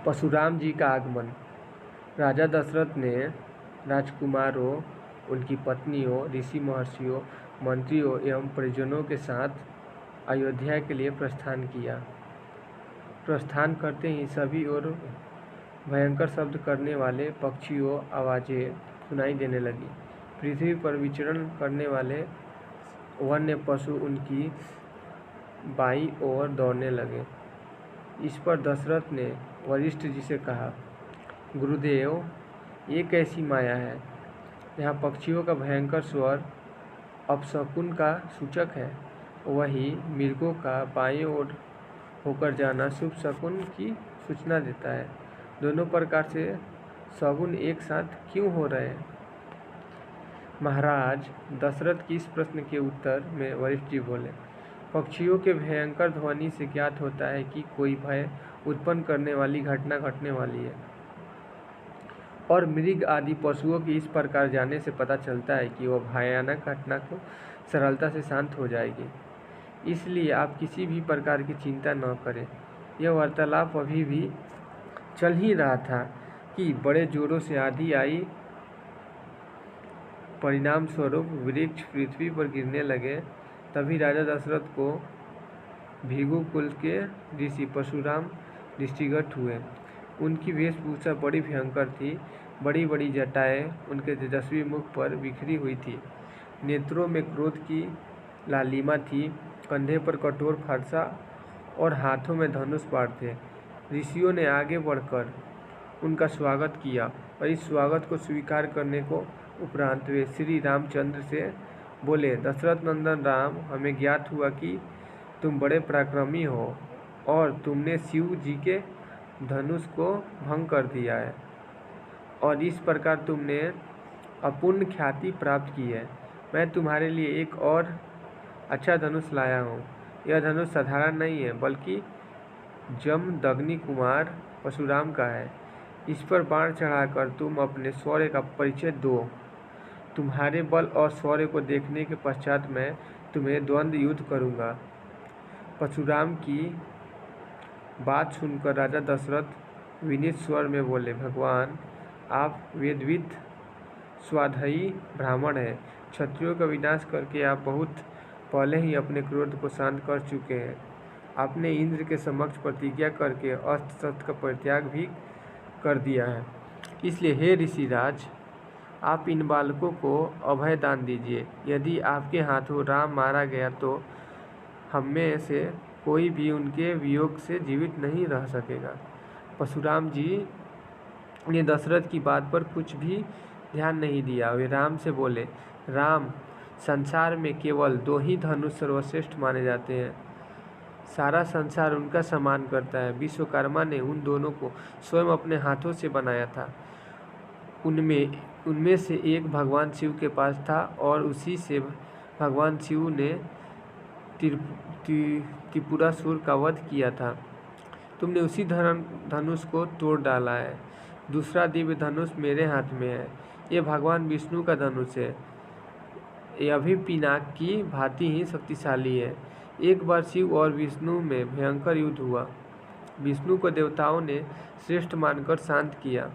परशुराम जी का आगमन। राजा दशरथ ने राजकुमारों, उनकी पत्नियों, ऋषि महर्षियों, मंत्रियों एवं परिजनों के साथ अयोध्या के लिए प्रस्थान किया। प्रस्थान करते ही सभी ओर भयंकर शब्द करने वाले पक्षियों आवाज़ें सुनाई देने लगी। पृथ्वी पर विचरण करने वाले वन्य पशु उनकी बाईं ओर दौड़ने लगे। इस पर दशरथ ने वशिष्ठ जी से कहा, गुरुदेव, ये कैसी माया है? यहाँ पक्षियों का भयंकर स्वर अपशकुन का सूचक है, वही मृगों का बाईं ओर होकर जाना शुभ शकुन की सूचना देता है। दोनों प्रकार से शगुन एक साथ क्यों हो रहे हैं? महाराज, दशरथ की इस प्रश्न के उत्तर में वशिष्ठ जी बोले, पक्षियों के भयंकर ध्वनि से ज्ञात होता है कि कोई भय उत्पन्न करने वाली घटना घटने वाली है, और मृग आदि पशुओं की इस प्रकार जाने से पता चलता है कि वह भयानक घटना को सरलता से शांत हो जाएगी। इसलिए आप किसी भी प्रकार की चिंता न करें। यह वार्तालाप अभी भी चल ही रहा था कि बड़े जोरों से आंधी आई। परिणाम स्वरूप वृक्ष पृथ्वी पर गिरने लगे। तभी राजा दशरथ को भृगु कुल के ऋषि परशुराम दृष्टिगत हुए। उनकी वेशभूषा बड़ी भयंकर थी। बड़ी बड़ी जटाएं उनके तेजस्वी मुख पर बिखरी हुई थी। नेत्रों में क्रोध की लालिमा थी। कंधे पर कठोर फरसा और हाथों में धनुष बाण थे। ऋषियों ने आगे बढ़कर उनका स्वागत किया और इस स्वागत को स्वीकार करने को उपरांत वे श्री रामचंद्र से बोले, दशरथ नंदन राम, हमें ज्ञात हुआ कि तुम बड़े पराक्रमी हो और तुमने शिव जी के धनुष को भंग कर दिया है और इस प्रकार तुमने अपूर्ण ख्याति प्राप्त की है। मैं तुम्हारे लिए एक और अच्छा धनुष लाया हूँ। यह धनुष साधारण नहीं है, बल्कि जमदग्नि कुमार परशुराम का है। इस पर बाण चढ़ाकर तुम अपने शौर्य का परिचय दो। तुम्हारे बल और शौर्य को देखने के पश्चात मैं तुम्हें द्वंद्व युद्ध करूँगा। परशुराम की बात सुनकर राजा दशरथ विनीत स्वर में बोले, भगवान, आप वेदविद स्वाध्यायी ब्राह्मण हैं। क्षत्रियों का विनाश करके आप बहुत पहले ही अपने क्रोध को शांत कर चुके हैं। आपने इंद्र के समक्ष प्रतिज्ञा करके अस्त्र शस्त्र का परित्याग भी कर दिया है। इसलिए हे ऋषिराज, आप इन बालकों को अभय दान दीजिए। यदि आपके हाथों राम मारा गया तो हम में से कोई भी उनके वियोग से जीवित नहीं रह सकेगा। परशुराम जी ने दशरथ की बात पर कुछ भी ध्यान नहीं दिया। वे राम से बोले, राम, संसार में केवल 2 ही धनुष सर्वश्रेष्ठ माने जाते हैं। सारा संसार उनका सम्मान करता है। विश्वकर्मा ने उन दोनों को स्वयं अपने हाथों से बनाया था। उनमें से एक भगवान शिव के पास था और उसी से भगवान शिव ने त्रिपुरासुर का वध किया था। तुमने उसी धनुष को तोड़ डाला है। दूसरा दिव्य धनुष मेरे हाथ में है। ये भगवान विष्णु का धनुष है। यह भी पिनाक की भांति ही शक्तिशाली है। एक बार शिव और विष्णु में भयंकर युद्ध हुआ। विष्णु को देवताओं ने श्रेष्ठ मानकर शांत किया।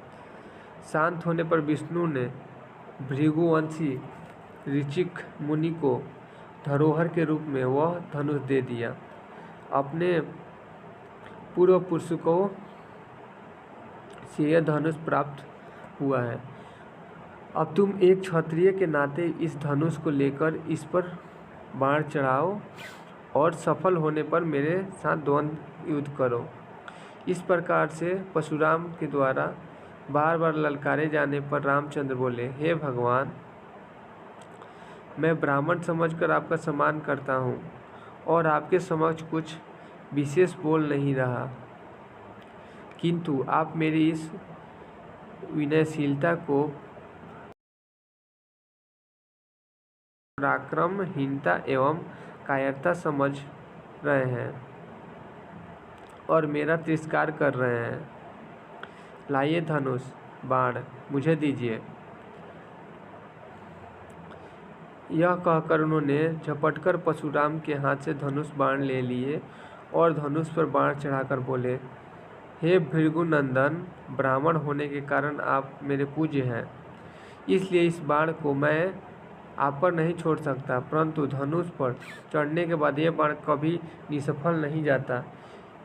शांत होने पर विष्णु ने भृगुवंशी ऋचिक मुनि को धरोहर के रूप में वह धनुष दे दिया। अपने पूर्व पुरुषों से यह धनुष प्राप्त हुआ है। अब तुम एक क्षत्रिय के नाते इस धनुष को लेकर इस पर बाण चढ़ाओ और सफल होने पर मेरे साथ द्वंद्व युद्ध करो। इस प्रकार से परशुराम के द्वारा बार बार ललकारे जाने पर रामचंद्र बोले, हे भगवान, मैं ब्राह्मण समझकर आपका सम्मान करता हूँ और आपके समक्ष कुछ विशेष बोल नहीं रहा, किंतु आप मेरी इस विनयशीलता को पराक्रमहीनता एवं कायरता समझ रहे हैं और मेरा तिरस्कार कर रहे हैं। लाइए धनुष बाण मुझे दीजिए। यह कहकर उन्होंने झपटकर परशुराम के हाथ से धनुष बाण ले लिए और धनुष पर बाण चढ़ाकर बोले, हे भृगुनंदन, ब्राह्मण होने के कारण आप मेरे पूज्य हैं, इसलिए इस बाण को मैं आप पर नहीं छोड़ सकता, परंतु धनुष पर चढ़ने के बाद यह बाण कभी निष्फल नहीं जाता।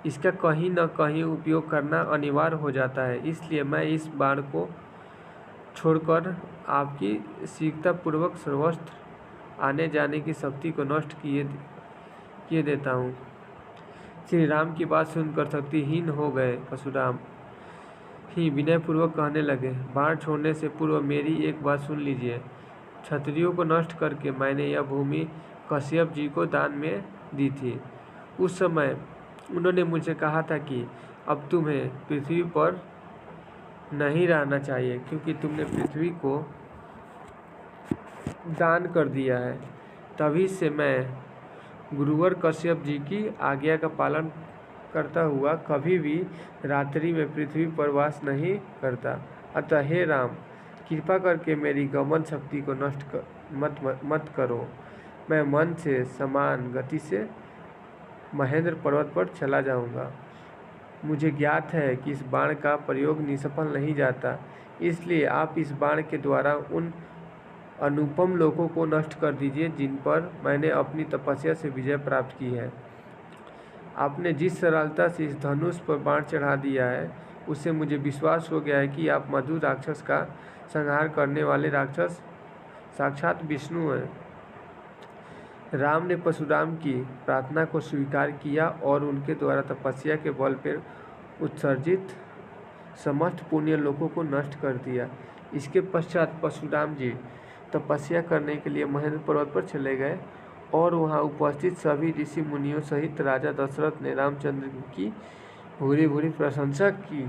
इसका कहीं न कहीं उपयोग करना अनिवार्य हो जाता है, इसलिए मैं इस बाण को छोड़कर आपकी शीघ्रतापूर्वक सर्वस्त्र आने जाने की शक्ति को नष्ट किए देता हूँ। श्री राम की बात सुनकर शक्तिहीन हो गए परशुराम ही विनयपूर्वक कहने लगे, बाण छोड़ने से पूर्व मेरी एक बात सुन लीजिए। क्षत्रियों को नष्ट करके मैंने यह भूमि कश्यप जी को दान में दी थी। उस समय उन्होंने मुझे कहा था कि अब तुम्हें पृथ्वी पर नहीं रहना चाहिए, क्योंकि तुमने पृथ्वी को दान कर दिया है। तभी से मैं गुरुवर कश्यप जी की आज्ञा का पालन करता हुआ कभी भी रात्रि में पृथ्वी पर वास नहीं करता। अतः हे राम, कृपा करके मेरी गमन शक्ति को नष्ट मत करो। मैं मन से समान गति से महेंद्र पर्वत पर चला जाऊंगा। मुझे ज्ञात है कि इस बाण का प्रयोग निष्फल नहीं जाता, इसलिए आप इस बाण के द्वारा उन अनुपम लोगों को नष्ट कर दीजिए जिन पर मैंने अपनी तपस्या से विजय प्राप्त की है। आपने जिस सरलता से इस धनुष पर बाण चढ़ा दिया है, उससे मुझे विश्वास हो गया है कि आप मधु राक्षस का संहार करने वाले राक्षस साक्षात विष्णु हैं। राम ने परशुराम की प्रार्थना को स्वीकार किया और उनके द्वारा तपस्या के बल पर उत्सर्जित समस्त पुण्य लोगों को नष्ट कर दिया। इसके पश्चात परशुराम जी तपस्या करने के लिए महेंद्र पर्वत पर चले गए और वहां उपस्थित सभी ऋषि मुनियों सहित राजा दशरथ ने रामचंद्र की भूरी भूरी प्रशंसा की।